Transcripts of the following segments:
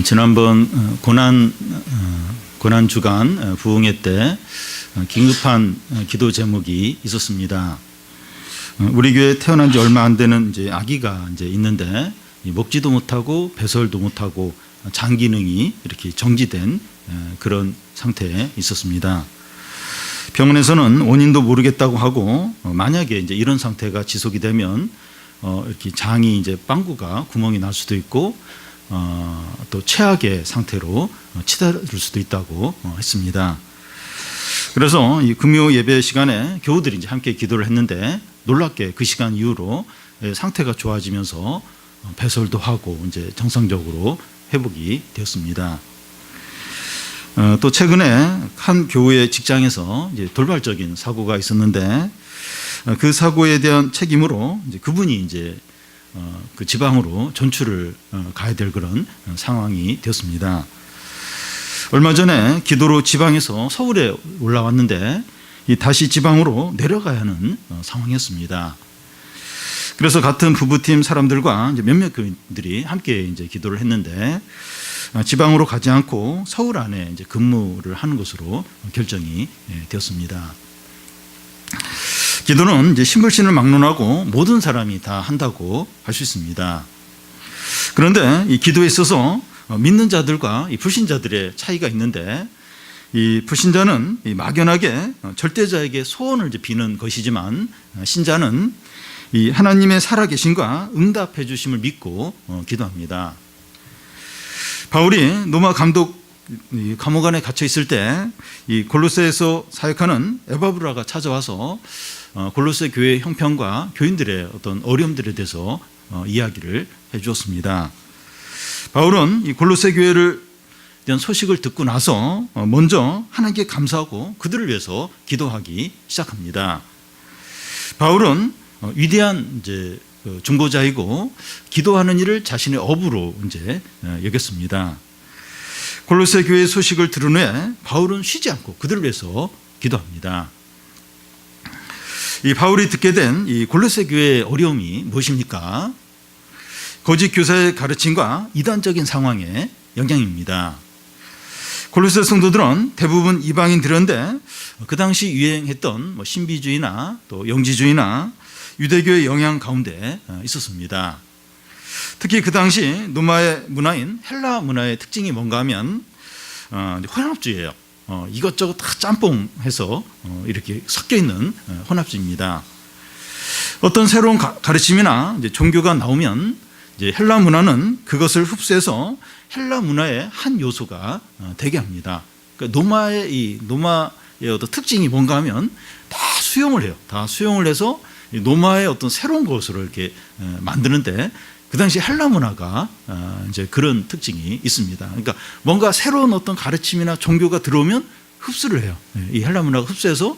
지난번 고난 주간 부흥회 때 긴급한 기도 제목이 있었습니다. 우리 교회 태어난 지 얼마 안 되는 이제 아기가 이제 있는데 먹지도 못하고 배설도 못하고 장 기능이 이렇게 정지된 그런 상태에 있었습니다. 병원에서는 원인도 모르겠다고 하고 만약에 이제 이런 상태가 지속이 되면 이렇게 장이 이제 빵구가 구멍이 날 수도 있고 또 최악의 상태로 치달을 수도 있다고 했습니다. 그래서 이 금요 예배 시간에 교우들이 이제 함께 기도를 했는데 놀랍게 그 시간 이후로 상태가 좋아지면서 배설도 하고 이제 정상적으로 회복이 되었습니다. 또 최근에 한 교우의 직장에서 이제 돌발적인 사고가 있었는데 그 사고에 대한 책임으로 이제 그분이 이제 그 지방으로 전출을 가야 될 그런 상황이 되었습니다. 얼마 전에 기도로 지방에서 서울에 올라왔는데 다시 지방으로 내려가야 하는 상황이었습니다. 그래서 같은 부부팀 사람들과 이제 몇몇 교인들이 함께 이제 기도를 했는데 지방으로 가지 않고 서울 안에 이제 근무를 하는 것으로 결정이 되었습니다. 기도는 이제 신불신을 막론하고 모든 사람이 다 한다고 할 수 있습니다. 그런데 이 기도에 있어서 믿는 자들과 이 불신자들의 차이가 있는데 이 불신자는 막연하게 절대자에게 소원을 비는 것이지만 신자는 이 하나님의 살아계심과 응답해 주심을 믿고 기도합니다. 바울이 로마 감옥 안에 갇혀 있을 때 이 골로새에서 사역하는 에바브라가 찾아와서 골로새 교회 형편과 교인들의 어떤 어려움들에 대해서 이야기를 해 주었습니다. 바울은 이 골로새 교회를 대한 소식을 듣고 나서 먼저 하나님께 감사하고 그들을 위해서 기도하기 시작합니다. 바울은 위대한 이제 중보자이고 기도하는 일을 자신의 업으로 이제 여겼습니다. 골로새 교회의 소식을 들은 후에 바울은 쉬지 않고 그들을 위해서 기도합니다. 이 바울이 듣게 된 이 골로새 교회의 어려움이 무엇입니까? 거짓 교사의 가르침과 이단적인 상황의 영향입니다. 골로새 성도들은 대부분 이방인들인데 그 당시 유행했던 신비주의나 또 영지주의나 유대교의 영향 가운데 있었습니다. 특히 그 당시 로마의 문화인 헬라 문화의 특징이 뭔가 하면 혼합주의예요. 이것저것 다 짬뽕해서 이렇게 섞여 있는 혼합주의입니다. 어떤 새로운 가르침이나 이제 종교가 나오면 이제 헬라 문화는 그것을 흡수해서 헬라 문화의 한 요소가 되게 합니다. 그러니까 로마의 어떤 특징이 뭔가 하면 다 수용을 해요. 다 수용을 해서 로마의 어떤 새로운 것으로 이렇게 만드는데 그 당시 헬라 문화가 이제 그런 특징이 있습니다. 그러니까 뭔가 새로운 어떤 가르침이나 종교가 들어오면 흡수를 해요. 이 헬라 문화가 흡수해서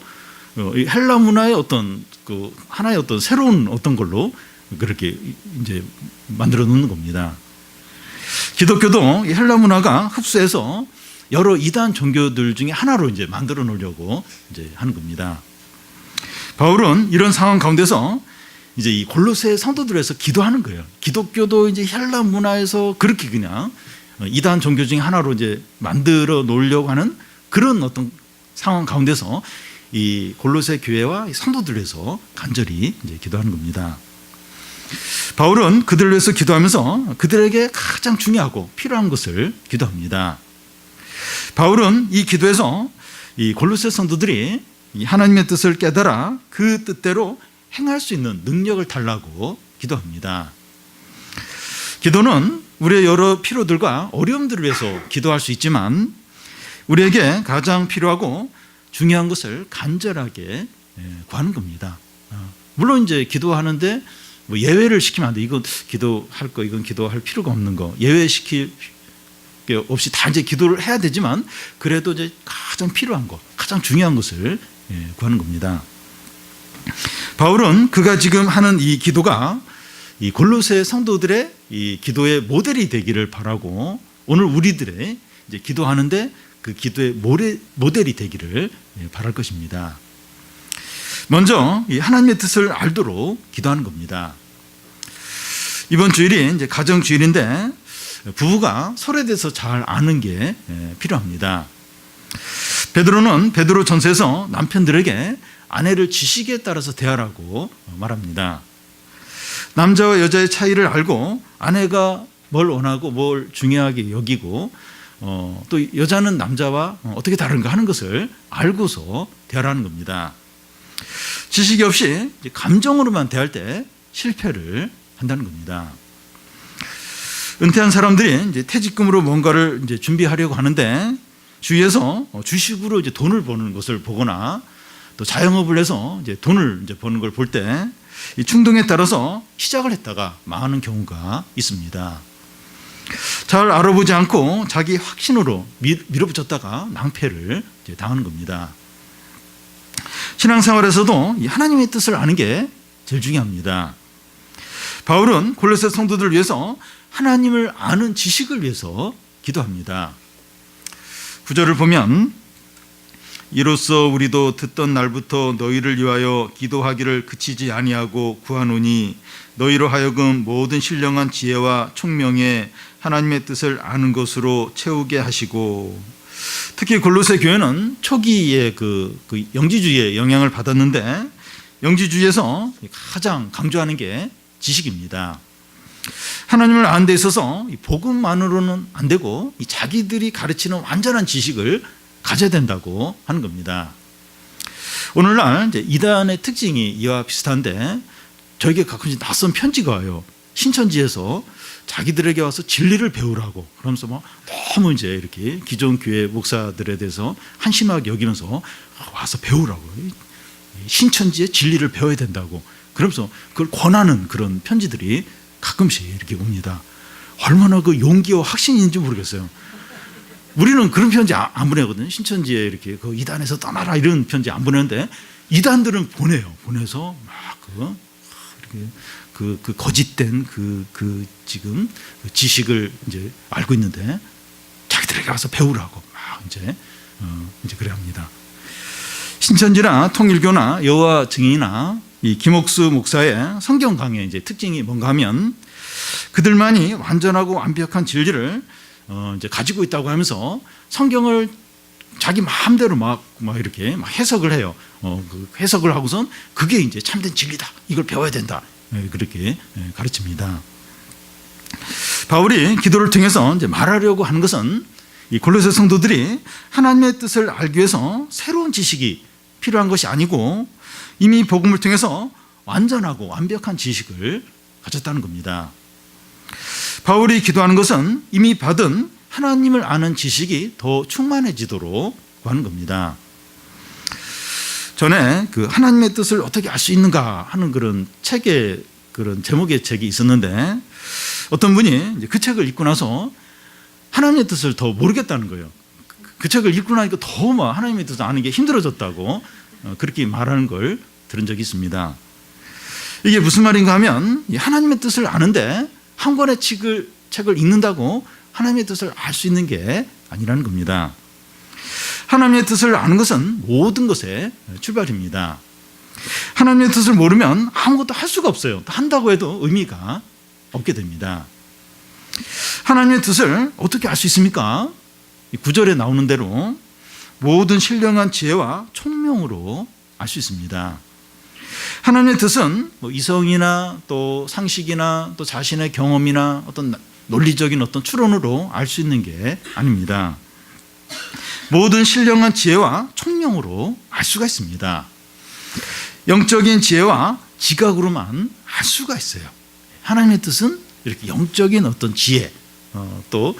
이 헬라 문화의 어떤 그 하나의 어떤 새로운 어떤 걸로 그렇게 이제 만들어 놓는 겁니다. 기독교도 이 헬라 문화가 흡수해서 여러 이단 종교들 중에 하나로 이제 만들어 놓으려고 이제 하는 겁니다. 바울은 이런 상황 가운데서 이제 이 골로새 성도들에서 기도하는 거예요. 기독교도 이제 헬라 문화에서 그렇게 그냥 이단 종교 중에 하나로 이제 만들어 놓으려고 하는 그런 어떤 상황 가운데서 이 골로새 교회와 성도들에서 간절히 이제 기도하는 겁니다. 바울은 그들을 위해서 기도하면서 그들에게 가장 중요하고 필요한 것을 기도합니다. 바울은 이 기도에서 이 골로새 성도들이 이 하나님의 뜻을 깨달아 그 뜻대로 행할 수 있는 능력을 달라고 기도합니다. 기도는 우리의 여러 필요들과 어려움들을 위해서 기도할 수 있지만 우리에게 가장 필요하고 중요한 것을 간절하게 구하는 겁니다. 물론 이제 기도하는데 뭐 예외를 시키면 안 돼. 이건 기도할 거, 이건 기도할 필요가 없는 거. 예외시킬 게 없이 다 이제 기도를 해야 되지만 그래도 이제 가장 필요한 거, 가장 중요한 것을 구하는 겁니다. 바울은 그가 지금 하는 이 기도가 이 골로새 성도들의 이 기도의 모델이 되기를 바라고 오늘 우리들의 이제 기도하는데 그 기도의 모델이 되기를 바랄 것입니다. 먼저 이 하나님의 뜻을 알도록 기도하는 겁니다. 이번 주일이 이제 가정주일인데 부부가 서로에 대해서 잘 아는 게 필요합니다. 베드로는 베드로 전서에서 남편들에게 아내를 지식에 따라서 대하라고 말합니다. 남자와 여자의 차이를 알고 아내가 뭘 원하고 뭘 중요하게 여기고 또 여자는 남자와 어떻게 다른가 하는 것을 알고서 대하라는 겁니다. 지식이 없이 감정으로만 대할 때 실패를 한다는 겁니다. 은퇴한 사람들이 이제 퇴직금으로 뭔가를 이제 준비하려고 하는데 주위에서 주식으로 이제 돈을 버는 것을 보거나 또 자영업을 해서 이제 돈을 이제 버는 걸 볼 때 이 충동에 따라서 시작을 했다가 망하는 경우가 있습니다. 잘 알아보지 않고 자기 확신으로 밀어붙였다가 낭패를 이제 당하는 겁니다. 신앙생활에서도 이 하나님의 뜻을 아는 게 제일 중요합니다. 바울은 골로새 성도들을 위해서 하나님을 아는 지식을 위해서 기도합니다. 9절을 보면 이로써 우리도 듣던 날부터 너희를 위하여 기도하기를 그치지 아니하고 구하노니 너희로 하여금 모든 신령한 지혜와 총명에 하나님의 뜻을 아는 것으로 채우게 하시고. 특히 골로새 교회는 초기에 그 영지주의의 영향을 받았는데 영지주의에서 가장 강조하는 게 지식입니다. 하나님을 아는 데 있어서 복음만으로는 안 되고 자기들이 가르치는 완전한 지식을 가져야 된다고 하는 겁니다. 오늘날 이제 이단의 특징이 이와 비슷한데 저에게 가끔씩 낯선 편지가 와요. 신천지에서 자기들에게 와서 진리를 배우라고 그러면서 막 너무 이제 이렇게 기존 교회 목사들에 대해서 한심하게 여기면서 와서 배우라고, 신천지의 진리를 배워야 된다고 그러면서 그걸 권하는 그런 편지들이 가끔씩 이렇게 옵니다. 얼마나 그 용기와 확신인지 모르겠어요. 우리는 그런 편지 안 보내거든요. 신천지에 이렇게 그 이단에서 떠나라 이런 편지 안 보내는데 이단들은 보내요. 보내서 막 그 거짓된 지금 지식을 이제 알고 있는데 자기들에게 와서 배우라고 막 이제 그래 합니다. 신천지나 통일교나 여호와 증인이나 이 김옥수 목사의 성경 강의 이제 특징이 뭔가 하면 그들만이 완전하고 완벽한 진리를 이제 가지고 있다고 하면서 성경을 자기 마음대로 막 이렇게 막 해석을 해요. 그 해석을 하고선 그게 이제 참된 진리다. 이걸 배워야 된다. 그렇게 가르칩니다. 바울이 기도를 통해서 이제 말하려고 하는 것은 이 골로새 성도들이 하나님의 뜻을 알기 위해서 새로운 지식이 필요한 것이 아니고 이미 복음을 통해서 완전하고 완벽한 지식을 가졌다는 겁니다. 바울이 기도하는 것은 이미 받은 하나님을 아는 지식이 더 충만해지도록 하는 겁니다. 전에 그 하나님의 뜻을 어떻게 알 수 있는가 하는 그런 책의 그런 제목의 책이 있었는데 어떤 분이 이제 그 책을 읽고 나서 하나님의 뜻을 더 모르겠다는 거예요. 그 책을 읽고 나니까 더 막 하나님의 뜻을 아는 게 힘들어졌다고 그렇게 말하는 걸 들은 적이 있습니다. 이게 무슨 말인가 하면 하나님의 뜻을 아는데 한 권의 책을 읽는다고 하나님의 뜻을 알 수 있는 게 아니라는 겁니다. 하나님의 뜻을 아는 것은 모든 것의 출발입니다. 하나님의 뜻을 모르면 아무것도 할 수가 없어요. 한다고 해도 의미가 없게 됩니다. 하나님의 뜻을 어떻게 알 수 있습니까? 9절에 나오는 대로 모든 신령한 지혜와 총명으로 알 수 있습니다. 하나님의 뜻은 뭐 이성이나 또 상식이나 또 자신의 경험이나 어떤 논리적인 어떤 추론으로 알 수 있는 게 아닙니다. 모든 신령한 지혜와 총명으로 알 수가 있습니다. 영적인 지혜와 지각으로만 알 수가 있어요. 하나님의 뜻은 이렇게 영적인 어떤 지혜, 또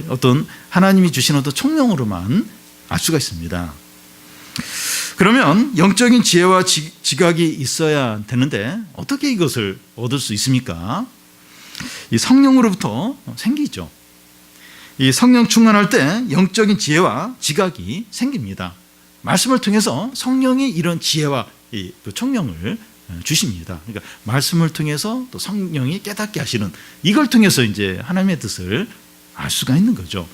어떤 하나님이 주신 어떤 총명으로만 알 수가 있습니다. 그러면 영적인 지혜와 지각이 있어야 되는데 어떻게 이것을 얻을 수 있습니까? 이 성령으로부터 생기죠. 이 성령 충만할 때 영적인 지혜와 지각이 생깁니다. 말씀을 통해서 성령이 이런 지혜와 이 총명을 주십니다. 그러니까 말씀을 통해서 또 성령이 깨닫게 하시는 이걸 통해서 이제 하나님의 뜻을 알 수가 있는 거죠.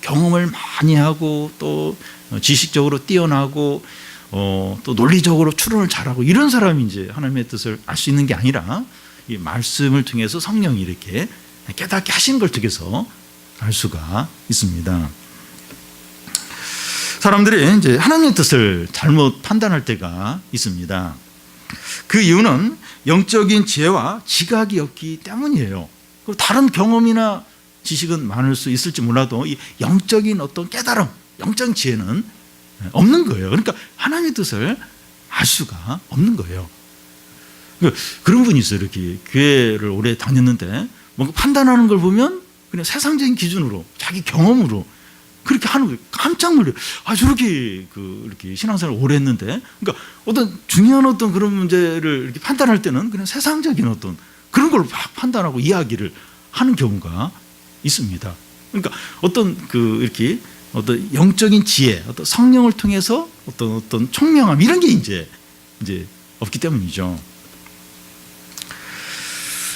경험을 많이 하고 또 지식적으로 뛰어나고 또 논리적으로 추론을 잘하고 이런 사람이 이제 하나님의 뜻을 알 수 있는 게 아니라 이 말씀을 통해서 성령이 이렇게 깨닫게 하시는 걸 통해서 알 수가 있습니다. 사람들이 이제 하나님의 뜻을 잘못 판단할 때가 있습니다. 그 이유는 영적인 지혜와 지각이 없기 때문이에요. 다른 경험이나 지식은 많을 수 있을지 몰라도 이 영적인 어떤 깨달음, 영적인 지혜는 없는 거예요. 그러니까 하나님의 뜻을 알 수가 없는 거예요. 그런 분이 있어요. 이렇게 교회를 오래 다녔는데 뭔가 판단하는 걸 보면 그냥 세상적인 기준으로 자기 경험으로 그렇게 하는 거예요. 깜짝 놀라요. 저렇게 이렇게 신앙생활을 오래 했는데, 그러니까 어떤 중요한 어떤 그런 문제를 이렇게 판단할 때는 그냥 세상적인 어떤 그런 걸 막 판단하고 이야기를 하는 경우가 있습니다. 그러니까 어떤 이렇게 어떤 영적인 지혜, 어떤 성령을 통해서 어떤 총명함 이런 게 이제 없기 때문이죠.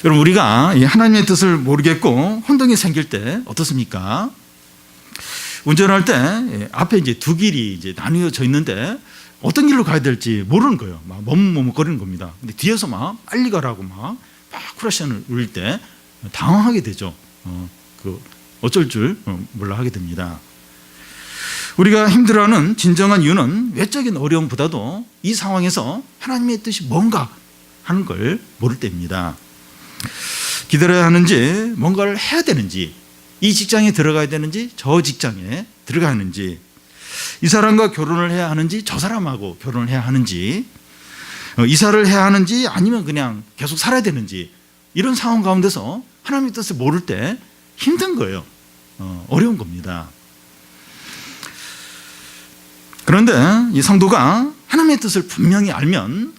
여러분, 우리가 하나님의 뜻을 모르겠고 혼동이 생길 때 어떻습니까? 운전할 때 앞에 이제 두 길이 이제 나뉘어져 있는데 어떤 길로 가야 될지 모르는 거예요. 막 머뭇머뭇거리는 겁니다. 근데 뒤에서 막 빨리 가라고 막 크라시안을 울릴 때 당황하게 되죠. 어쩔 줄 몰라 하게 됩니다. 우리가 힘들어하는 진정한 이유는 외적인 어려움보다도 이 상황에서 하나님의 뜻이 뭔가 하는 걸 모를 때입니다. 기다려야 하는지, 뭔가를 해야 되는지, 이 직장에 들어가야 되는지, 저 직장에 들어가야 하는지, 이 사람과 결혼을 해야 하는지, 저 사람하고 결혼을 해야 하는지, 이사를 해야 하는지, 아니면 그냥 계속 살아야 되는지, 이런 상황 가운데서 하나님의 뜻을 모를 때 힘든 거예요. 어려운 겁니다. 그런데 이 성도가 하나님의 뜻을 분명히 알면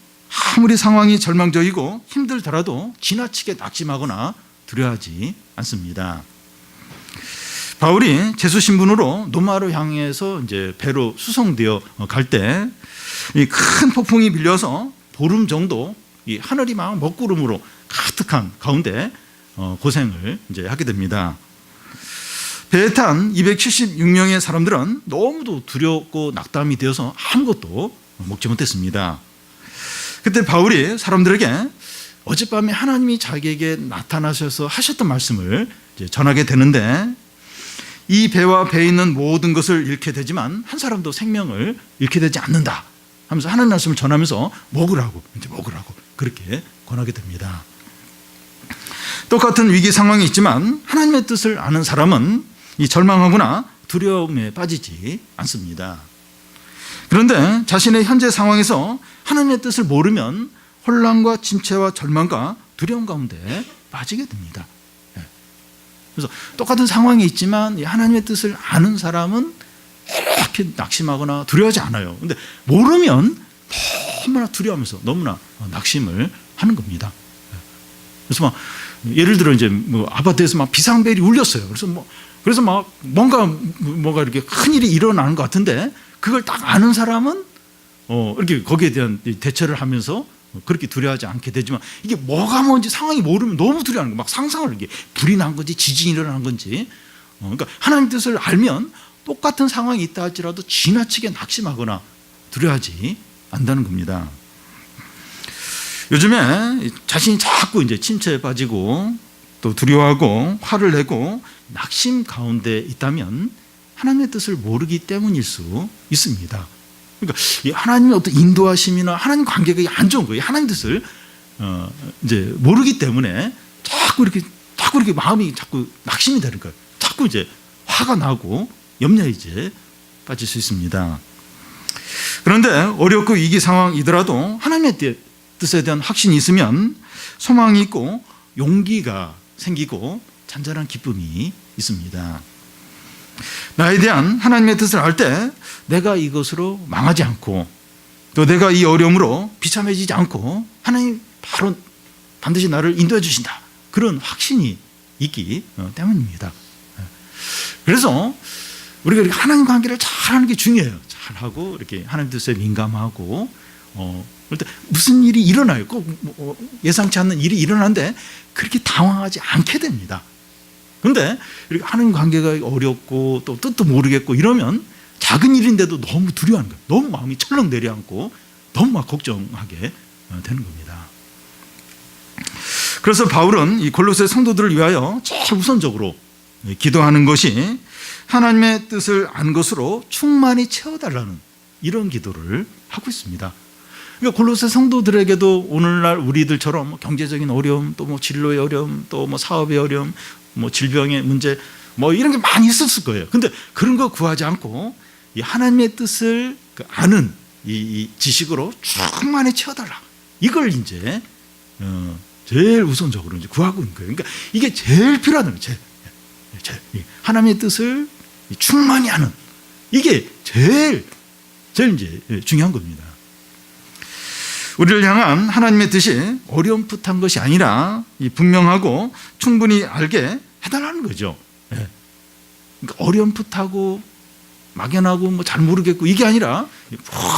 아무리 상황이 절망적이고 힘들더라도 지나치게 낙심하거나 두려워하지 않습니다. 바울이 제수 신분으로 노마로 향해서 이제 배로 수송되어 갈 때 이 큰 폭풍이 밀려서 보름 정도 이 하늘이 막 먹구름으로 가득한 가운데 고생을 이제 하게 됩니다. 배에 탄 276명의 사람들은 너무도 두렵고 낙담이 되어서 아무것도 먹지 못했습니다. 그때 바울이 사람들에게 어젯밤에 하나님이 자기에게 나타나셔서 하셨던 말씀을 이제 전하게 되는데, 이 배와 배에 있는 모든 것을 잃게 되지만 한 사람도 생명을 잃게 되지 않는다 하면서 하나님 말씀을 전하면서 먹으라고 그렇게 권하게 됩니다. 똑같은 위기 상황이 있지만 하나님의 뜻을 아는 사람은 이 절망하거나 두려움에 빠지지 않습니다. 그런데 자신의 현재 상황에서 하나님의 뜻을 모르면 혼란과 침체와 절망과 두려움 가운데 빠지게 됩니다. 그래서 똑같은 상황이 있지만 하나님의 뜻을 아는 사람은 이렇게 낙심하거나 두려워하지 않아요. 그런데 모르면 너무나 두려워하면서 너무나 낙심을 하는 겁니다. 그래서 막 예를 들어 이제 아파트에서 막 비상벨이 울렸어요. 그래서 막 뭔가 이렇게 큰 일이 일어나는 것 같은데 그걸 딱 아는 사람은 이렇게 거기에 대한 대처를 하면서 그렇게 두려워하지 않게 되지만, 이게 뭐가 뭔지 상황이 모르면 너무 두려워하는 거예요. 막 상상을, 이게 불이 난 건지 지진이 일어난 건지. 그러니까 하나님 뜻을 알면 똑같은 상황이 있다 할지라도 지나치게 낙심하거나 두려워하지 않는다는 겁니다. 요즘에 자신이 자꾸 이제 침체에 빠지고 또 두려워하고 화를 내고 낙심 가운데 있다면 하나님의 뜻을 모르기 때문일 수 있습니다. 그러니까 하나님의 어떤 인도하심이나 하나님 관계가 안 좋은 거예요. 하나님 뜻을 이제 모르기 때문에 자꾸 이렇게 마음이 자꾸 낙심이 되는 거예요. 자꾸 이제 화가 나고 염려에 이제 빠질 수 있습니다. 그런데 어렵고 위기 상황이더라도 하나님의 뜻에 대한 확신이 있으면 소망이 있고 용기가 생기고 잔잔한 기쁨이 있습니다. 나에 대한 하나님의 뜻을 알 때 내가 이것으로 망하지 않고 또 내가 이 어려움으로 비참해지지 않고 하나님 바로 반드시 나를 인도해 주신다, 그런 확신이 있기 때문입니다. 그래서 우리가 하나님 관계를 잘하는 게 중요해요. 잘하고 이렇게 하나님 뜻에 민감하고 그럴 때 무슨 일이 일어나요. 꼭 예상치 않는 일이 일어나는데 그렇게 당황하지 않게 됩니다. 그런데 이렇게 하나님 관계가 어렵고 또 뜻도 모르겠고 이러면 작은 일인데도 너무 두려워하는 거예요. 너무 마음이 철렁 내려앉고 너무 막 걱정하게 되는 겁니다. 그래서 바울은 이 골로새 성도들을 위하여 제일 우선적으로 기도하는 것이 하나님의 뜻을 안 것으로 충만히 채워달라는 이런 기도를 하고 있습니다. 그러니까 골로새 성도들에게도 오늘날 우리들처럼 경제적인 어려움, 또 뭐 진로의 어려움, 또 뭐 사업의 어려움, 뭐 질병의 문제, 뭐 이런 게 많이 있었을 거예요. 근데 그런 거 구하지 않고 이 하나님의 뜻을 아는 이 지식으로 충만히 채워달라. 이걸 이제 제일 우선적으로 이제 구하고 있는 거예요. 그러니까 이게 제일 필요하다는 거예요. 하나님의 뜻을 충만히 아는 이게 제일 이제 중요한 겁니다. 우리를 향한 하나님의 뜻이 어렴풋한 것이 아니라 분명하고 충분히 알게 해달라는 거죠. 그러니까 어렴풋하고 막연하고 뭐 잘 모르겠고 이게 아니라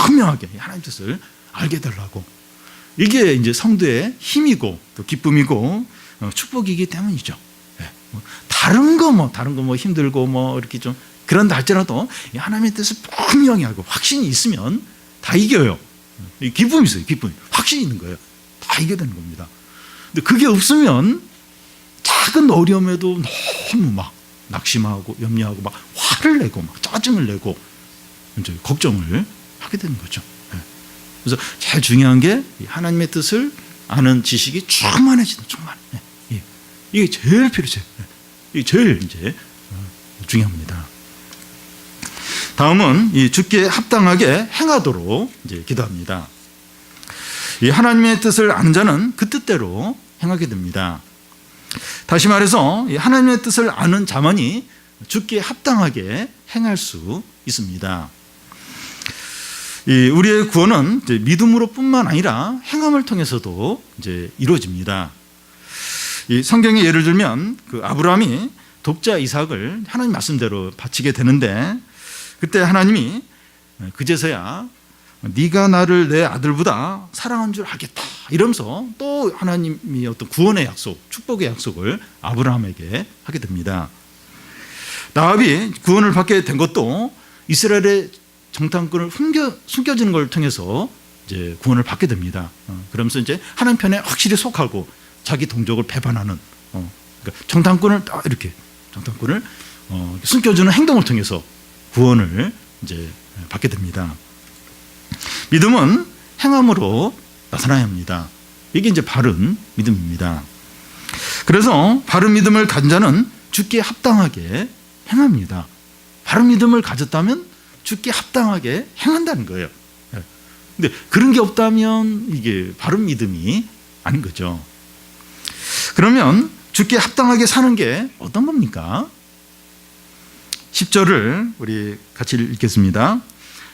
분명하게 하나님의 뜻을 알게 해달라고. 이게 이제 성도의 힘이고 또 기쁨이고 축복이기 때문이죠. 다른 거 뭐 힘들고 뭐 이렇게 좀 그런다 할지라도 하나님의 뜻을 분명히 알고 확신이 있으면 다 이겨요. 기쁨이 있어요. 기쁨이. 확신이 있는 거예요. 다 이겨야 되는 겁니다. 근데 그게 없으면 작은 어려움에도 너무 막 낙심하고 염려하고 막 화를 내고 막 짜증을 내고 이제 걱정을 하게 되는 거죠. 그래서 제일 중요한 게 하나님의 뜻을 아는 지식이 충만해지는 충만. 이게 제일 필요해요. 이게 제일 이제 중요합니다. 다음은 이 주께 합당하게 행하도록 이제 기도합니다. 이 하나님의 뜻을 아는 자는 그 뜻대로 행하게 됩니다. 다시 말해서 이 하나님의 뜻을 아는 자만이 주께 합당하게 행할 수 있습니다. 이 우리의 구원은 이제 믿음으로뿐만 아니라 행함을 통해서도 이제 이루어집니다. 이 성경에 예를 들면 그 아브라함이 독자 이삭을 하나님 말씀대로 바치게 되는데 그때 하나님이 그제서야 네가 나를 내 아들보다 사랑한 줄 알겠다 이러면서 또 하나님이 어떤 구원의 약속, 축복의 약속을 아브라함에게 하게 됩니다. 나합이 구원을 받게 된 것도 이스라엘의 정탐꾼을 숨겨지는 걸 통해서 이제 구원을 받게 됩니다. 그러면서 이제 하나님 편에 확실히 속하고 자기 동족을 배반하는 그러니까 정탐꾼을 이렇게 정탐꾼을 숨겨주는 행동을 통해서 구원을 이제 받게 됩니다. 믿음은 행함으로 나타나야 합니다. 이게 이제 바른 믿음입니다. 그래서 바른 믿음을 가진 자는 주께 합당하게 행합니다. 바른 믿음을 가졌다면 주께 합당하게 행한다는 거예요. 근데 그런 게 없다면 이게 바른 믿음이 아닌 거죠. 그러면 주께 합당하게 사는 게 어떤 겁니까? 10절을 우리 같이 읽겠습니다.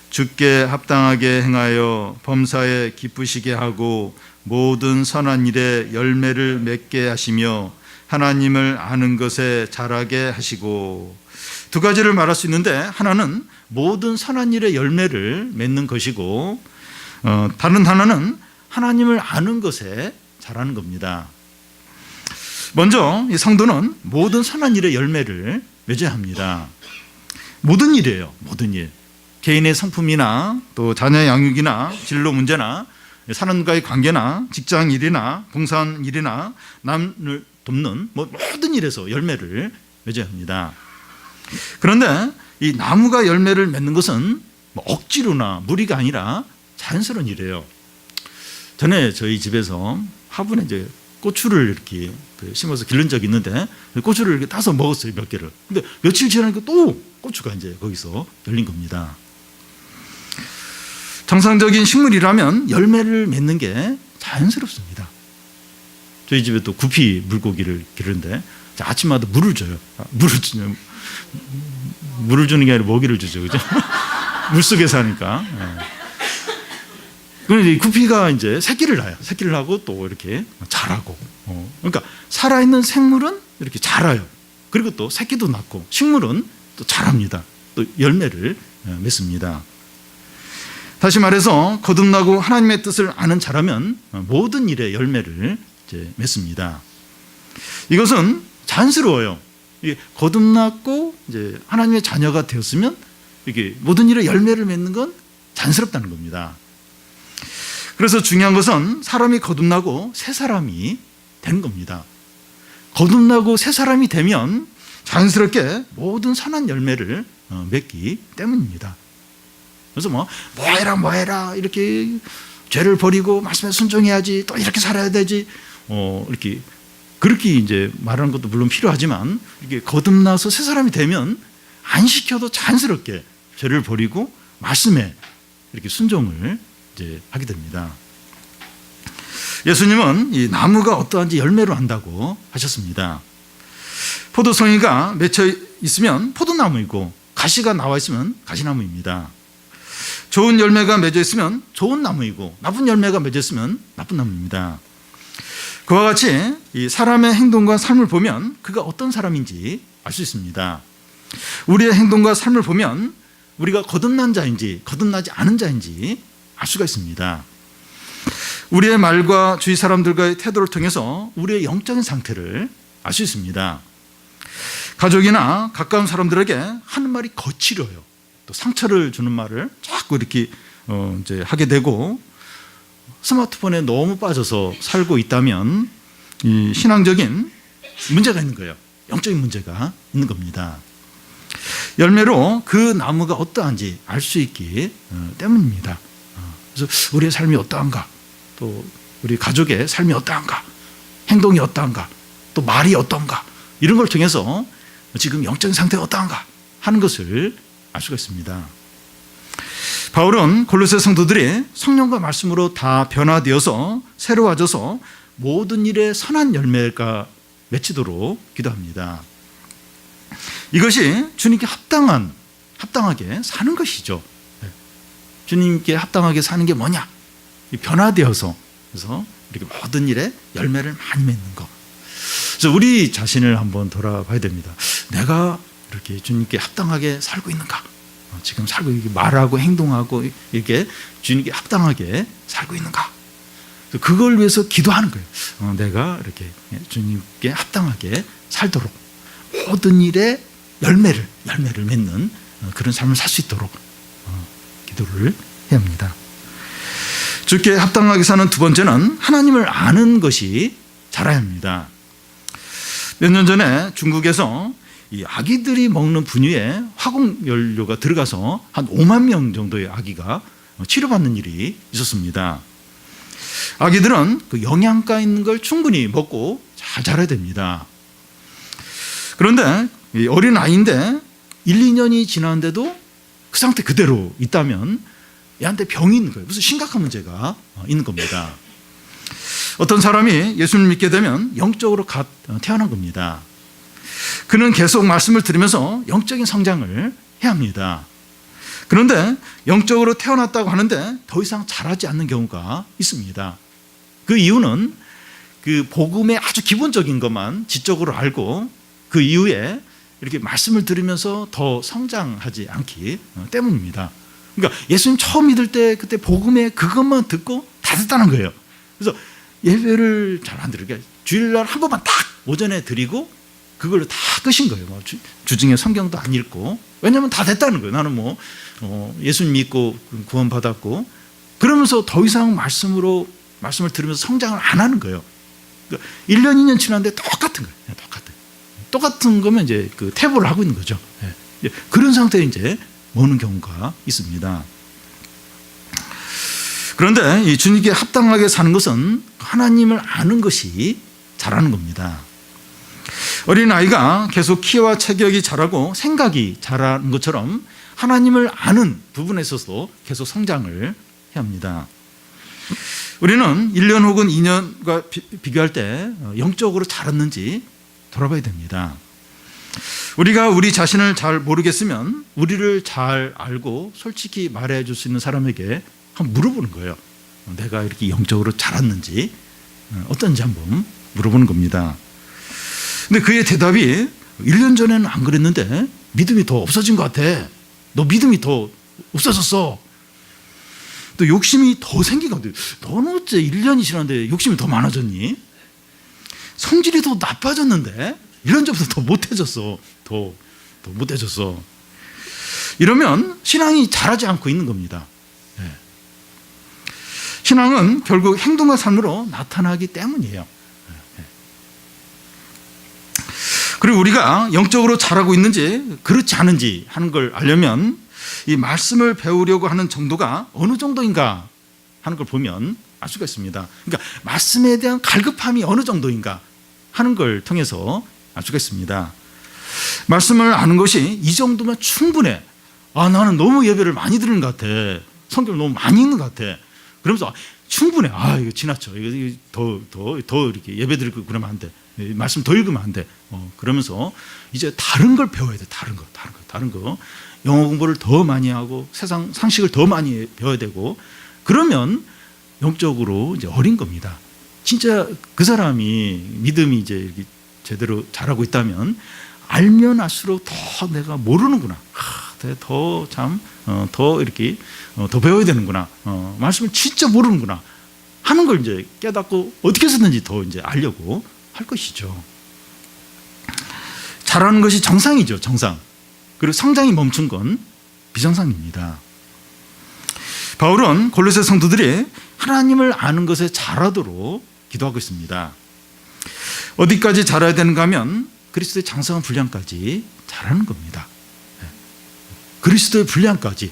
주께 합당하게 행하여 범사에 기쁘시게 하고 모든 선한 일에 열매를 맺게 하시며 하나님을 아는 것에 자라게 하시고. 두 가지를 말할 수 있는데 하나는 모든 선한 일에 열매를 맺는 것이고 다른 하나는 하나님을 아는 것에 자라는 겁니다. 먼저 이 성도는 모든 선한 일에 열매를 맺어야 합니다. 모든 일이에요. 모든 일. 개인의 성품이나 또 자녀 양육이나 진로 문제나 사람과의 관계나 직장 일이나 봉사한 일이나 남을 돕는 모든 일에서 열매를 맺어야 합니다. 그런데 이 나무가 열매를 맺는 것은 억지로나 무리가 아니라 자연스러운 일이에요. 전에 저희 집에서 화분에 이제 고추를 이렇게 심어서 기른 적이 있는데 고추를 이렇게 따서 먹었어요, 몇 개를. 근데 며칠 지나니까 또 고추가 이제 거기서 열린 겁니다. 정상적인 식물이라면 열매를 맺는 게 자연스럽습니다. 저희 집에 또 구피 물고기를 기르는데 아침마다 물을 줘요. 물을 주는 게 아니라 먹이를 주죠, 그죠? 물 속에 사니까. 그런데 구피가 이제 새끼를 낳아요. 새끼를 하고 또 이렇게 자라고. 그러니까 살아있는 생물은 이렇게 자라요. 그리고 또 새끼도 낳고 식물은 또 자랍니다. 또 열매를 맺습니다. 다시 말해서 거듭나고 하나님의 뜻을 아는 자라면 모든 일에 열매를 이제 맺습니다. 이것은 자연스러워요. 거듭났고 이제 하나님의 자녀가 되었으면 이게 모든 일에 열매를 맺는 건 자연스럽다는 겁니다. 그래서 중요한 것은 사람이 거듭나고 새 사람이 되는 겁니다. 거듭나고 새 사람이 되면 자연스럽게 모든 선한 열매를 맺기 때문입니다. 그래서 뭐 해라 이렇게 죄를 버리고 말씀에 순종해야지, 또 이렇게 살아야 되지, 이렇게 그렇게 이제 말하는 것도 물론 필요하지만, 이렇게 거듭나서 새 사람이 되면 안 시켜도 자연스럽게 죄를 버리고 말씀에 이렇게 순종을 이제 하게 됩니다. 예수님은 이 나무가 어떠한지 열매로 안다고 하셨습니다. 포도송이가 맺혀 있으면 포도나무이고, 가시가 나와 있으면 가시나무입니다. 좋은 열매가 맺어 있으면 좋은 나무이고, 나쁜 열매가 맺어 있으면 나쁜 나무입니다. 그와 같이 이 사람의 행동과 삶을 보면 그가 어떤 사람인지 알 수 있습니다. 우리의 행동과 삶을 보면 우리가 거듭난 자인지 거듭나지 않은 자인지 알 수가 있습니다. 우리의 말과 주위 사람들과의 태도를 통해서 우리의 영적인 상태를 알 수 있습니다. 가족이나 가까운 사람들에게 하는 말이 거칠어요. 또 상처를 주는 말을 자꾸 이렇게 이제 하게 되고, 스마트폰에 너무 빠져서 살고 있다면 이 신앙적인 문제가 있는 거예요. 영적인 문제가 있는 겁니다. 열매로 그 나무가 어떠한지 알 수 있기 때문입니다. 그래서 우리의 삶이 어떠한가, 또 우리 가족의 삶이 어떠한가, 행동이 어떠한가, 또 말이 어떠한가, 이런 걸 통해서 지금 영적인 상태가 어떠한가 하는 것을 알 수가 있습니다. 바울은 골로새 성도들이 성령과 말씀으로 다 변화되어서 새로워져서 모든 일에 선한 열매가 맺히도록 기도합니다. 이것이 주님께 합당하게 사는 것이죠. 주님께 합당하게 사는 게 뭐냐? 변화되어서, 그래서 이렇게 모든 일에 열매를 많이 맺는 것. 그래서 우리 자신을 한번 돌아봐야 됩니다. 내가 이렇게 주님께 합당하게 살고 있는가? 지금 살고, 말하고 행동하고 이렇게 주님께 합당하게 살고 있는가? 그걸 위해서 기도하는 거예요. 내가 이렇게 주님께 합당하게 살도록, 모든 일에 열매를 맺는 그런 삶을 살 수 있도록 기도를 해야 합니다. 주께 합당하게 사는 두 번째는 하나님을 아는 것이 자라야 합니다. 몇 년 전에 중국에서 이 아기들이 먹는 분유에 화학연료가 들어가서 한 5만 명 정도의 아기가 치료받는 일이 있었습니다. 아기들은 그 영양가 있는 걸 충분히 먹고 잘 자라야 됩니다. 그런데 어린 아이인데 1, 2년이 지났는데도 그 상태 그대로 있다면 얘한테 병이 있는 거예요. 무슨 심각한 문제가 있는 겁니다. 어떤 사람이 예수님을 믿게 되면 영적으로 태어난 겁니다. 그는 계속 말씀을 들으면서 영적인 성장을 해야 합니다. 그런데 영적으로 태어났다고 하는데 더 이상 자라지 않는 경우가 있습니다. 그 이유는 그 복음의 아주 기본적인 것만 지적으로 알고 그 이후에 이렇게 말씀을 들으면서 더 성장하지 않기 때문입니다. 그러니까 예수님 처음 믿을 때 그때 복음의 그것만 듣고 다 됐다는 거예요. 그래서 예배를 잘 안 드리고 주일날 한 번만 딱 오전에 드리고 그걸로 다 끝인 거예요. 주중에 성경도 안 읽고. 왜냐하면 다 됐다는 거예요. 나는 예수님 믿고 구원받았고, 그러면서 더 이상 말씀을 들으면서 성장을 안 하는 거예요. 그러니까 1년, 2년 지났는데 똑같은 거예요. 똑같은 거면 이제 그 태보를 하고 있는 거죠. 그런 상태에 이제 오는 경우가 있습니다. 그런데 이 주님께 합당하게 사는 것은 하나님을 아는 것이 자라는 겁니다. 어린아이가 계속 키와 체격이 자라고 생각이 자라는 것처럼 하나님을 아는 부분에 있어서도 계속 성장을 해야 합니다. 우리는 1년 혹은 2년과 비교할 때 영적으로 자랐는지 돌아봐야 됩니다. 우리가 우리 자신을 잘 모르겠으면 우리를 잘 알고 솔직히 말해줄 수 있는 사람에게 한번 물어보는 거예요. 내가 이렇게 영적으로 자랐는지 어떤지 한번 물어보는 겁니다. 근데 그의 대답이 1년 전에는 안 그랬는데 믿음이 더 없어진 것 같아. 너 믿음이 더 없어졌어. 또 욕심이 더 생긴 것 같아. 너는 어째 1년이 지났는데 욕심이 더 많아졌니? 성질이 더 나빠졌는데 1년 전보다 더 못해졌어. 더 못해졌어. 이러면 신앙이 자라지 않고 있는 겁니다. 신앙은 결국 행동과 삶으로 나타나기 때문이에요. 그리고 우리가 영적으로 자라고 있는지 그렇지 않은지 하는 걸 알려면 이 말씀을 배우려고 하는 정도가 어느 정도인가 하는 걸 보면 알 수가 있습니다. 그러니까 말씀에 대한 갈급함이 어느 정도인가 하는 걸 통해서 알 수가 있습니다. 말씀을 아는 것이 이 정도면 충분해. 나는 너무 예배를 많이 듣는 것 같아. 성경을 너무 많이 읽는 것 같아. 그러면서 충분해. 이거 지나쳐. 이거 더 이렇게 예배 드리고 그러면 안 돼. 말씀 더 읽으면 안 돼. 그러면서 이제 다른 걸 배워야 돼. 다른 거. 영어 공부를 더 많이 하고 세상 상식을 더 많이 배워야 되고 그러면 영적으로 이제 어린 겁니다. 진짜 그 사람이 믿음이 이제 이렇게 제대로 자라고 있다면 알면 알수록 더 내가 모르는구나. 더 이렇게 더 배워야 되는구나. 말씀을 진짜 모르는구나 하는 걸 이제 깨닫고 어떻게 해서든지 더 이제 알려고 할 것이죠. 잘하는 것이 정상이죠, 정상. 그리고 성장이 멈춘 건 비정상입니다. 바울은 골로새 성도들이 하나님을 아는 것에 자라도록 기도하고 있습니다. 어디까지 자라야 되는가 하면 그리스도의 장성한 분량까지 자라는 겁니다. 그리스도의 분량까지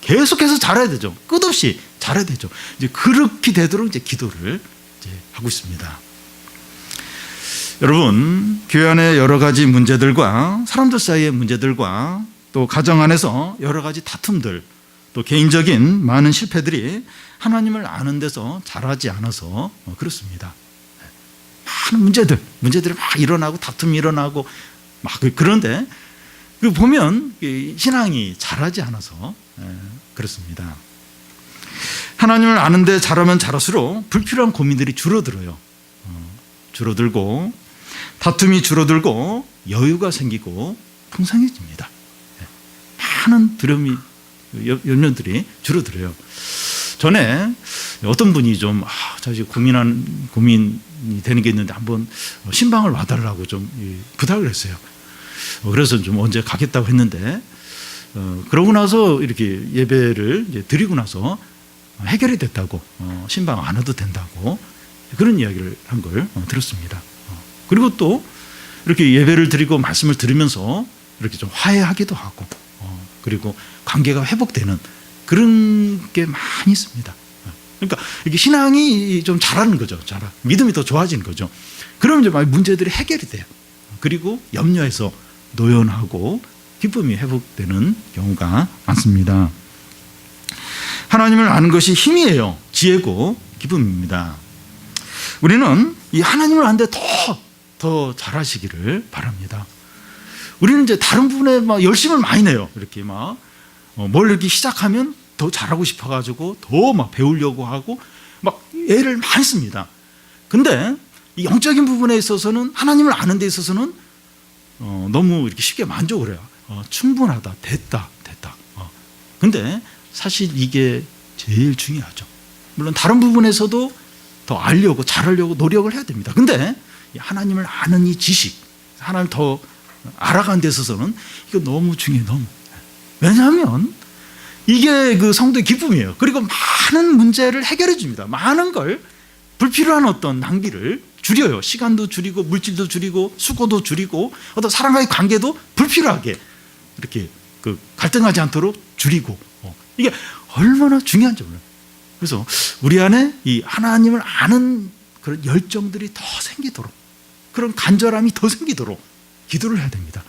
계속해서 자라야 되죠. 끝없이 자라야 되죠. 이제 그렇게 되도록 이제 기도를 이제 하고 있습니다. 여러분, 교회 안에 여러 가지 문제들과 사람들 사이의 문제들과 또 가정 안에서 여러 가지 다툼들 또 개인적인 많은 실패들이 하나님을 아는 데서 자라지 않아서 그렇습니다. 많은 문제들이 막 일어나고 다툼이 일어나고 막 그런데 그 보면 신앙이 자라지 않아서 그렇습니다. 하나님을 아는데 자라면 자랄수록 불필요한 고민들이 줄어들어요. 줄어들고 다툼이 줄어들고 여유가 생기고 풍성해집니다. 많은 두려움이 염려들이 줄어들어요. 전에 어떤 분이 좀 자주 고민이 되는 게 있는데 한번 신방을 와달라고 좀 부탁을 했어요. 그래서 좀 언제 가겠다고 했는데 그러고 나서 이렇게 예배를 이제 드리고 나서 해결이 됐다고 신방 안 해도 된다고 그런 이야기를 한 걸 들었습니다. 그리고 또 이렇게 예배를 드리고 말씀을 들으면서 이렇게 좀 화해하기도 하고 그리고 관계가 회복되는 그런 게 많이 있습니다. 그러니까 이게 신앙이 좀 자라는 거죠. 믿음이 더 좋아지는 거죠. 그러면 이제 문제들이 해결이 돼요. 그리고 염려에서 노연하고 기쁨이 회복되는 경우가 많습니다. 하나님을 아는 것이 힘이에요. 지혜고 기쁨입니다. 우리는 이 하나님을 아는데 더 잘하시기를 바랍니다. 우리는 이제 다른 부분에 막 열심을 많이 내요. 이렇게 뭘 이렇게 시작하면 더 잘하고 싶어가지고 더 막 배우려고 하고 막 애를 많이 씁니다. 근데 이 영적인 부분에 있어서는 하나님을 아는 데 있어서는 너무 이렇게 쉽게 만족을 해요. 충분하다, 됐다. 근데 사실 이게 제일 중요하죠. 물론 다른 부분에서도 더 알려고 잘하려고 노력을 해야 됩니다. 근데 하나님을 아는 이 지식, 하나님을 더 알아가는 데 있어서는 이거 너무 중요해요. 너무. 왜냐하면 이게 그 성도의 기쁨이에요. 그리고 많은 문제를 해결해 줍니다. 많은 걸 불필요한 어떤 낭비를 줄여요. 시간도 줄이고 물질도 줄이고 수고도 줄이고 어떤 사람과의 관계도 불필요하게 이렇게 그 갈등하지 않도록 줄이고 이게 얼마나 중요한지 몰라요. 그래서 우리 안에 이 하나님을 아는 그런 열정들이 더 생기도록 그런 간절함이 더 생기도록 기도를 해야 됩니다.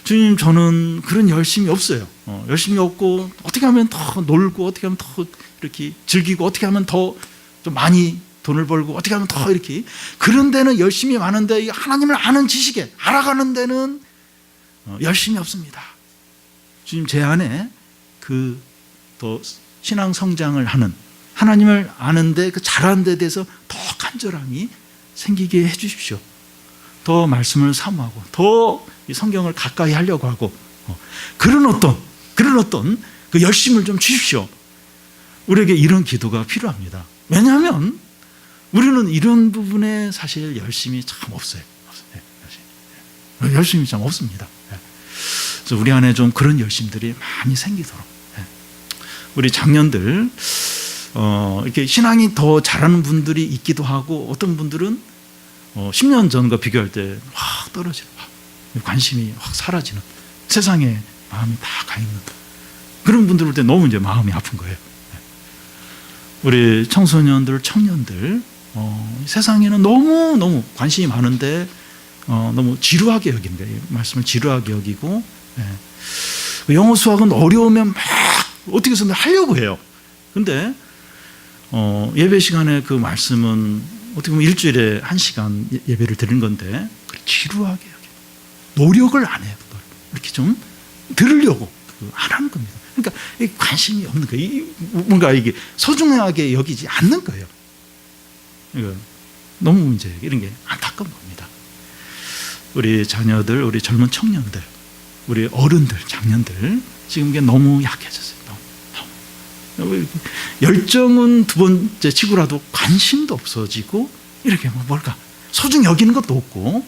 주님, 저는 그런 열심이 없어요. 열심이 없고 어떻게 하면 더 놀고 어떻게 하면 더 이렇게 즐기고 어떻게 하면 더 좀 많이 돈을 벌고 어떻게 하면 더 이렇게 그런 데는 열심이 많은데 하나님을 아는 지식에 알아가는 데는 열심이 없습니다. 주님, 제 안에 그 더 신앙 성장을 하는 하나님을 아는데 그 잘하는 데 대해서 더 간절함이 생기게 해 주십시오. 더 말씀을 사모하고 더 성경을 가까이 하려고 하고 그런 어떤 그 열심을 좀 주십시오. 우리에게 이런 기도가 필요합니다. 왜냐하면 우리는 이런 부분에 사실 열심이 참 없어요. 열심이 참 없습니다. 그래서 우리 안에 좀 그런 열심들이 많이 생기도록 우리 장년들 이렇게 신앙이 더 잘하는 분들이 있기도 하고 어떤 분들은 10년 전과 비교할 때 떨어지는, 관심이 확 사라지는, 세상에 마음이 다 가 있는 그런 분들 볼 때 너무 이제 마음이 아픈 거예요. 우리 청소년들, 청년들, 세상에는 너무 관심이 많은데 너무 지루하게 여기는 거예요. 말씀을 지루하게 여기고, 영어 수학은 어려우면 막 어떻게 해서든 하려고 해요. 근데 예배 시간에 그 말씀은 어떻게 보면 일주일에 1시간 예배를 드리는 건데 지루하게 여기고 노력을 안 해요. 이렇게 좀 들으려고 안 하는 겁니다. 그러니까 관심이 없는 거예요. 뭔가 이게 소중하게 여기지 않는 거예요. 그러니까 너무 이제 이런 게 안타까운 겁니다. 우리 자녀들, 우리 젊은 청년들, 우리 어른들, 장년들 지금 이게 너무 약해졌어요. 너무. 열정은 두 번째 치고라도 관심도 없어지고 이렇게 뭘까 소중히 여기는 것도 없고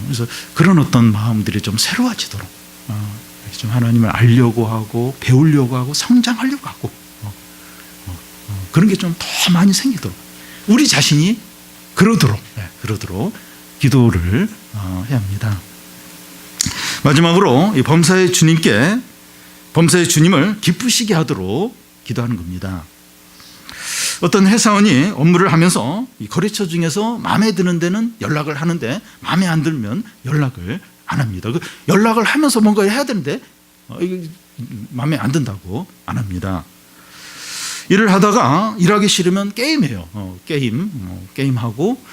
그래서 그런 어떤 마음들이 좀 새로워지도록 좀 하나님을 알려고 하고 배우려고 하고 성장하려고 하고 그런 게 좀 더 많이 생기도록 우리 자신이 그러도록 기도를 해야 합니다. 마지막으로 이 범사의 주님을 기쁘시게 하도록 기도하는 겁니다. 어떤 회사원이 업무를 하면서 이 거래처 중에서 마음에 드는 데는 연락을 하는데 마음에 안 들면 연락을 안 합니다. 연락을 하면서 뭔가 해야 되는데 마음에 안 든다고 안 합니다. 일을 하다가 일하기 싫으면 게임해요. 게임하고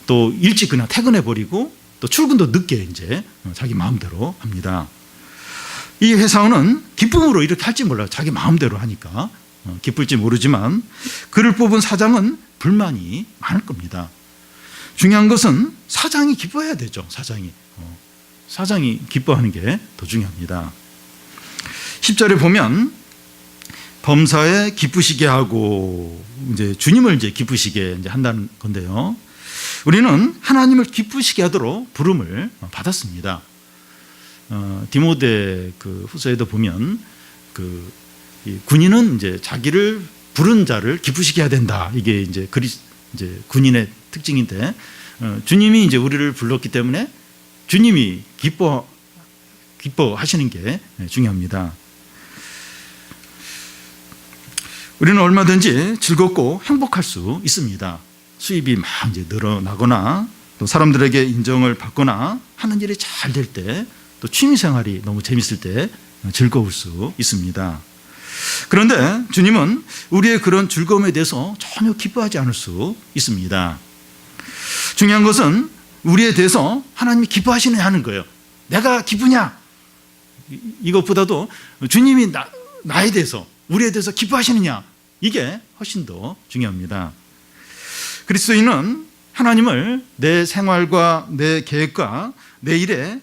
또 일찍 그냥 퇴근해버리고 또 출근도 늦게 이제 자기 마음대로 합니다. 이 회사원은 기쁨으로 이렇게 할지 몰라요. 자기 마음대로 하니까 기쁠지 모르지만 그를 뽑은 사장은 불만이 많을 겁니다. 중요한 것은 사장이 기뻐해야 되죠. 사장이 기뻐하는 게 더 중요합니다. 10절에 보면 범사에 기쁘시게 하고 이제 주님을 이제 기쁘시게 이제 한다는 건데요. 우리는 하나님을 기쁘시게 하도록 부름을 받았습니다. 디모데 그 후서에도 보면 이 군인은 이제 자기를 부른 자를 기쁘시게 해야 된다. 이게 이제 군인의 특징인데 주님이 이제 우리를 불렀기 때문에 주님이 기뻐하시는 게 중요합니다. 우리는 얼마든지 즐겁고 행복할 수 있습니다. 수입이 막 이제 늘어나거나 또 사람들에게 인정을 받거나 하는 일이 잘 될 때 또 취미 생활이 너무 재밌을 때 즐거울 수 있습니다. 그런데 주님은 우리의 그런 즐거움에 대해서 전혀 기뻐하지 않을 수 있습니다. 중요한 것은 우리에 대해서 하나님이 기뻐하시느냐 하는 거예요. 내가 기쁘냐? 이것보다도 주님이 나에 대해서 우리에 대해서 기뻐하시느냐? 이게 훨씬 더 중요합니다. 그리스도인은 하나님을 내 생활과 내 계획과 내 일에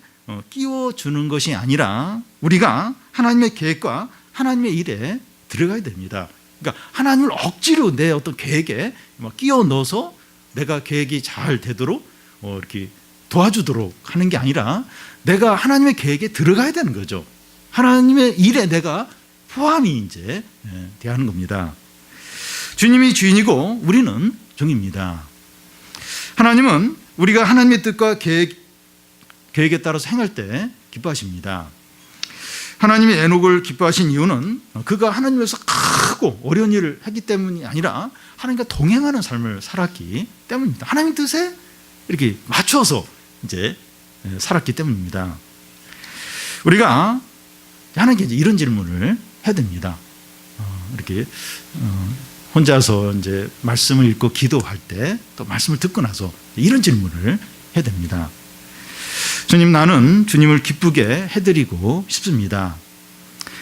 끼워주는 것이 아니라 우리가 하나님의 계획과 하나님의 일에 들어가야 됩니다. 그러니까 하나님을 억지로 내 어떤 계획에 끼워 넣어서 내가 계획이 잘 되도록 이렇게 도와주도록 하는 게 아니라 내가 하나님의 계획에 들어가야 되는 거죠. 하나님의 일에 내가 포함이 이제 돼야 하는 겁니다. 주님이 주인이고 우리는 종입니다. 하나님은 우리가 하나님의 뜻과 계획에 따라서 행할 때 기뻐하십니다. 하나님이 에녹을 기뻐하신 이유는 그가 하나님에서 크고 어려운 일을 했기 때문이 아니라 하나님과 동행하는 삶을 살았기 때문입니다. 하나님 뜻에 이렇게 맞춰서 이제 살았기 때문입니다. 우리가 하나님께 이제 이런 질문을 해야 됩니다. 이렇게 혼자서 이제 말씀을 읽고 기도할 때 또 말씀을 듣고 나서 이런 질문을 해야 됩니다. 주님, 나는 주님을 기쁘게 해드리고 싶습니다.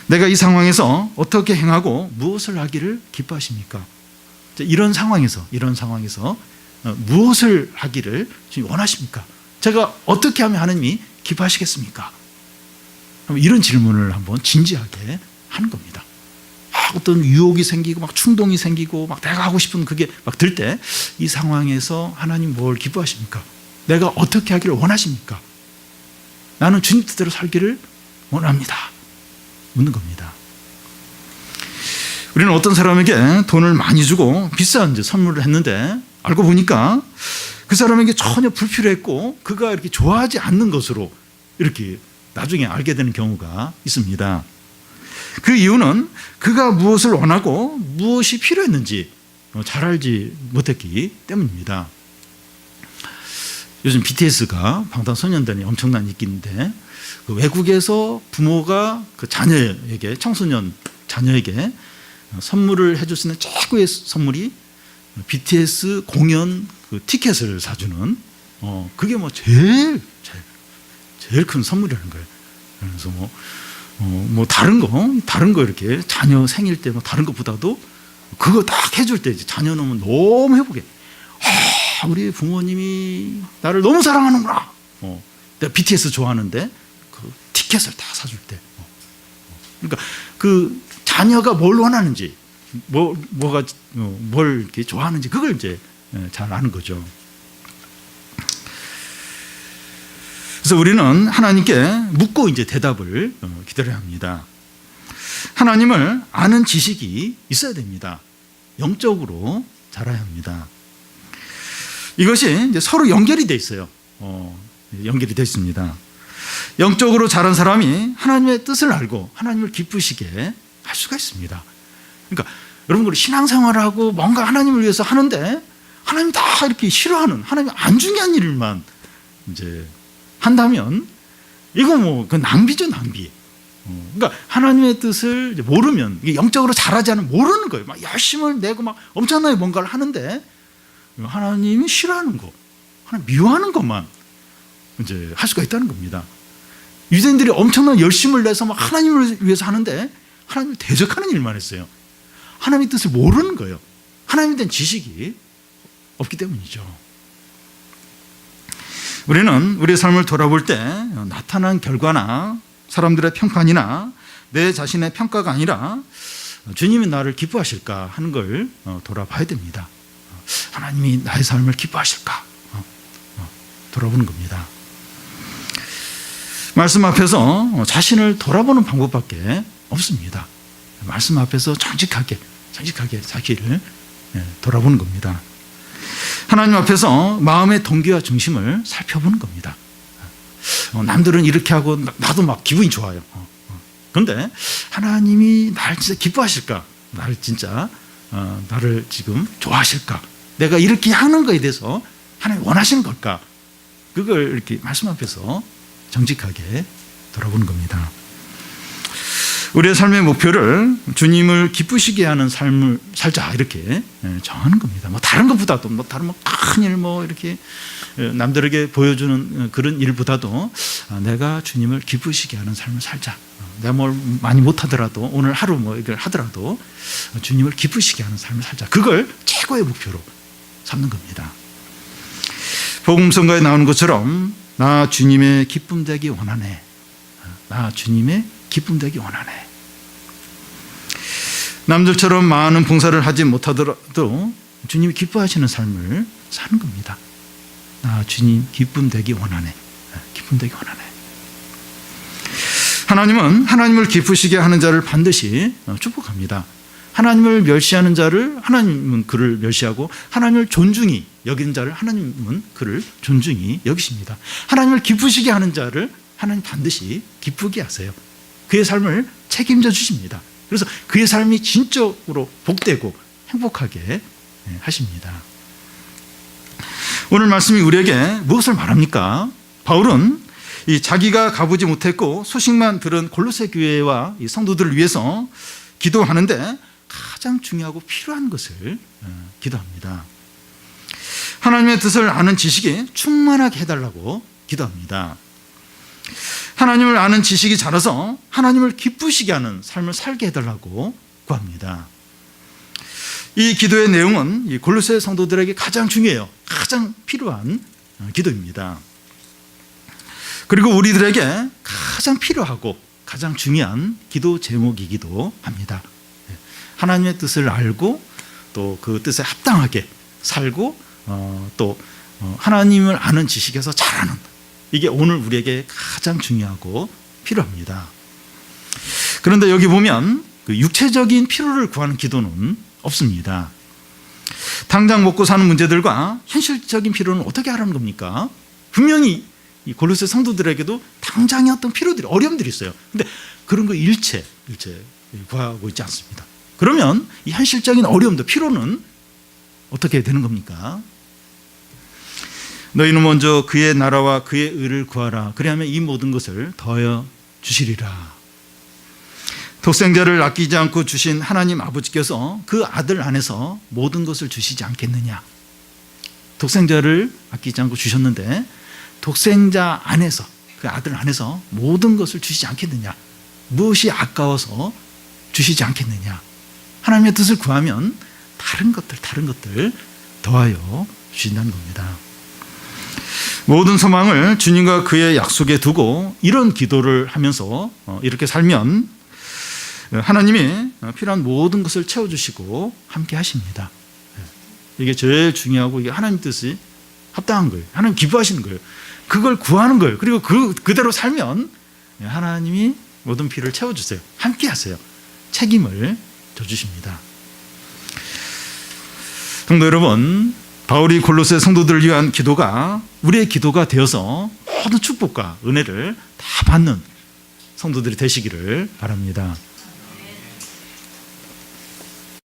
내가 이 상황에서 어떻게 행하고 무엇을 하기를 기뻐하십니까? 이런 상황에서 무엇을 하기를 주님 원하십니까? 제가 어떻게 하면 하나님이 기뻐하시겠습니까? 이런 질문을 한번 진지하게 하는 겁니다. 어떤 유혹이 생기고 막 충동이 생기고 막 내가 하고 싶은 그게 막 들 때 이 상황에서 하나님 뭘 기뻐하십니까? 내가 어떻게 하기를 원하십니까? 나는 주님 뜻대로 살기를 원합니다. 묻는 겁니다. 우리는 어떤 사람에게 돈을 많이 주고 비싼 이제 선물을 했는데 알고 보니까 그 사람에게 전혀 불필요했고 그가 이렇게 좋아하지 않는 것으로 이렇게 나중에 알게 되는 경우가 있습니다. 그 이유는 그가 무엇을 원하고 무엇이 필요했는지 잘 알지 못했기 때문입니다. 요즘 BTS가 방탄소년단이 엄청난 인기인데 그 외국에서 부모가 그 자녀에게, 청소년 자녀에게 선물을 해줄 수 있는 최고의 선물이 BTS 공연 그 티켓을 사주는 그게 뭐 제일 큰 선물이라는 거예요. 그래서 뭐 다른 거 이렇게 자녀 생일 때 뭐 다른 것보다도 그거 딱 해줄 때 자녀는 너무 행복해. 우리 부모님이 나를 너무 사랑하는구나. 내가 BTS 좋아하는데 그 티켓을 다 사줄 때. 그러니까 그 자녀가 뭘 원하는지, 뭘 이렇게 좋아하는지 그걸 이제 잘 아는 거죠. 그래서 우리는 하나님께 묻고 이제 대답을 기다려야 합니다. 하나님을 아는 지식이 있어야 됩니다. 영적으로 자라야 합니다. 이것이 이제 서로 연결이 돼 있어요. 연결이 돼 있습니다. 영적으로 자란 사람이 하나님의 뜻을 알고 하나님을 기쁘시게 할 수가 있습니다. 그러니까 여러분, 우리 신앙생활하고 뭔가 하나님을 위해서 하는데 하나님 다 이렇게 싫어하는, 하나님 안 중요한 일만 이제 한다면 이거 뭐 그 낭비죠, 낭비. 그러니까 하나님의 뜻을 모르면, 영적으로 자라지 않으면 모르는 거예요. 막 열심을 내고 막 엄청나게 뭔가를 하는데 하나님이 싫어하는 거, 하나님 미워하는 것만 이제 할 수가 있다는 겁니다. 유대인들이 엄청난 열심을 내서 막 하나님을 위해서 하는데 하나님을 대적하는 일만 했어요. 하나님의 뜻을 모르는 거예요. 하나님에 대한 지식이 없기 때문이죠. 우리는 우리의 삶을 돌아볼 때 나타난 결과나 사람들의 평판이나 내 자신의 평가가 아니라 주님이 나를 기뻐하실까 하는 걸 돌아봐야 됩니다. 하나님이 나의 삶을 기뻐하실까 돌아보는 겁니다. 말씀 앞에서 자신을 돌아보는 방법밖에 없습니다. 말씀 앞에서 정직하게 자기를 돌아보는 겁니다. 하나님 앞에서 마음의 동기와 중심을 살펴보는 겁니다. 남들은 이렇게 하고 나도 막 기분이 좋아요. 그런데 하나님이 나를 진짜 기뻐하실까? 나를 지금 좋아하실까? 내가 이렇게 하는 거에 대해서 하나님 원하시는 걸까? 그걸 이렇게 말씀 앞에서 정직하게 돌아보는 겁니다. 우리의 삶의 목표를 주님을 기쁘시게 하는 삶을 살자, 이렇게 정하는 겁니다. 뭐 다른 것보다도 다른 큰 일 이렇게 남들에게 보여주는 그런 일보다도 내가 주님을 기쁘시게 하는 삶을 살자. 내가 뭘 많이 못하더라도 오늘 하루 이걸 하더라도 주님을 기쁘시게 하는 삶을 살자. 그걸 최고의 목표로 삼는 겁니다. 복음성가에 나오는 것처럼 나 주님의 기쁨 되기 원하네. 나 주님의 기쁨 되기 원하네. 남들처럼 많은 봉사를 하지 못하더라도 주님이 기뻐하시는 삶을 사는 겁니다. 나 주님 기쁨 되기 원하네. 기쁨 되기 원하네. 하나님은 하나님을 기쁘시게 하는 자를 반드시 축복합니다. 하나님을 멸시하는 자를 하나님은 그를 멸시하고, 하나님을 존중히 여기는 자를 하나님은 그를 존중히 여기십니다. 하나님을 기쁘시게 하는 자를 하나님 반드시 기쁘게 하세요. 그의 삶을 책임져 주십니다. 그래서 그의 삶이 진적으로 복되고 행복하게 하십니다. 오늘 말씀이 우리에게 무엇을 말합니까? 바울은 이 자기가 가보지 못했고 소식만 들은 골로새 교회와 이 성도들을 위해서 기도하는데 가장 중요하고 필요한 것을 기도합니다. 하나님의 뜻을 아는 지식이 충만하게 해달라고 기도합니다. 하나님을 아는 지식이 자라서 하나님을 기쁘시게 하는 삶을 살게 해달라고 구합니다. 이 기도의 내용은 이 골로새 성도들에게 가장 중요해요. 가장 필요한 기도입니다. 그리고 우리들에게 가장 필요하고 가장 중요한 기도 제목이기도 합니다. 하나님의 뜻을 알고 또 그 뜻에 합당하게 살고 또 하나님을 아는 지식에서 자라는, 이게 오늘 우리에게 가장 중요하고 필요합니다. 그런데 여기 보면 그 육체적인 필요를 구하는 기도는 없습니다. 당장 먹고 사는 문제들과 현실적인 필요는 어떻게 하라는 겁니까? 분명히 이 골로새 성도들에게도 당장의 어떤 필요들이, 어려움들이 있어요. 근데 그런 거 일체 구하고 있지 않습니다. 그러면 이 현실적인 어려움도, 필요는 어떻게 되는 겁니까? 너희는 먼저 그의 나라와 그의 의를 구하라. 그리하면 이 모든 것을 더하여 주시리라. 독생자를 아끼지 않고 주신 하나님 아버지께서 그 아들 안에서 모든 것을 주시지 않겠느냐. 독생자를 아끼지 않고 주셨는데 독생자 안에서, 그 아들 안에서 모든 것을 주시지 않겠느냐. 무엇이 아까워서 주시지 않겠느냐. 하나님의 뜻을 구하면 다른 것들 더하여 주신다는 겁니다. 모든 소망을 주님과 그의 약속에 두고 이런 기도를 하면서 이렇게 살면 하나님이 필요한 모든 것을 채워주시고 함께 하십니다. 이게 제일 중요하고, 이게 하나님 뜻이 합당한 거예요. 하나님 기뻐하시는 거예요. 그걸 구하는 거예요. 그리고 그대로 살면 하나님이 모든 필요를 채워주세요. 함께 하세요. 책임을 져주십니다. 성도 여러분, 바울이 골로새 성도들을 위한 기도가 우리의 기도가 되어서 모든 축복과 은혜를 다 받는 성도들이 되시기를 바랍니다.